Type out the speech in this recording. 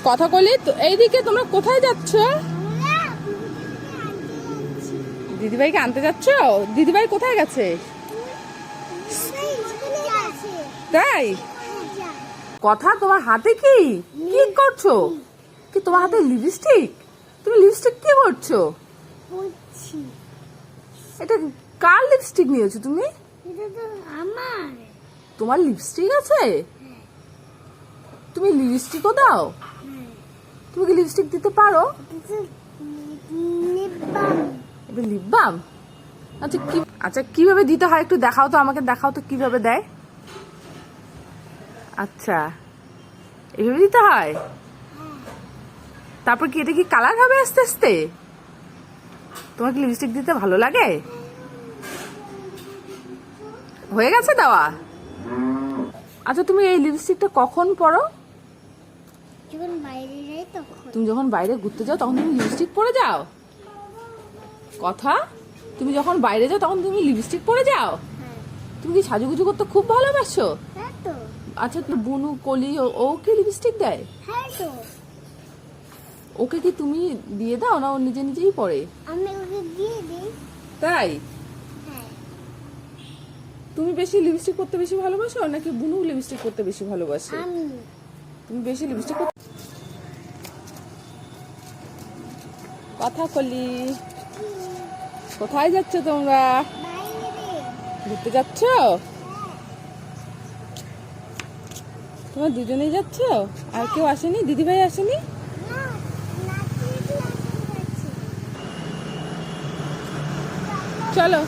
কথা বলি তো। এইদিকে তোমরা কোথায় যাচ্ছ? দিদিভাইকে আনতে যাচ্ছ? দিদিভাই কোথায় গেছে? তাই কথা, তোমার হাতে কি কি করছো? কি তোমার হাতে লিপস্টিক? তুমি লিপস্টিক কি করছো? এটা কার লিপস্টিক নিয়েছো তুমি? তোমার লিপস্টিক আছে? তুমি লিপস্টিকও দাও? তুমি কি লিপস্টিক দিতে পারো? এটা লিপ বাম। আচ্ছা কি, আচ্ছা কিভাবে দিতে হয় একটু দেখাও তো, আমাকে দেখাও তো কিভাবে দেয়। আচ্ছা এভাবে দিতে হয়। তারপর কি এটা কি কালার হবে আস্তে আস্তে? তোমার কি লিপস্টিক দিতে ভালো লাগে? হয়ে গেছে দেওয়া? আচ্ছা তুমি এই লিপস্টিকটা কখন পরো? তুমি যখন বাইরে ঘুরতে যাও তখন তুমি লিপস্টিক পরে যাও? কথা, তুমি যখন বাইরে যাও তখন তুমি লিপস্টিক পরে যাও? তুমি কি সাজুগুজু করতে খুব ভালোবাসো? আচ্ছা তো বুনু কলি ও কি লিপস্টিক দেয়? ওকে কি তুমি দিয়ে দাও না ও নিজে নিজেই পরে? তাই তুমি বেশি লিপস্টিক করতে বেশি ভালোবাসো নাকি বুনু লিপস্টিক করতে বেশি ভালোবাসে? তুমি বেশি লিপস্টিক করতে। কথা কলি, কোথায় যাচ্ছ তোমরা? ঘুরতে যাচ্ছ? তোমরা দুজনেই যাচ্ছ? আর কেউ আসেনি? দিদিভাই আসেনি? চলো।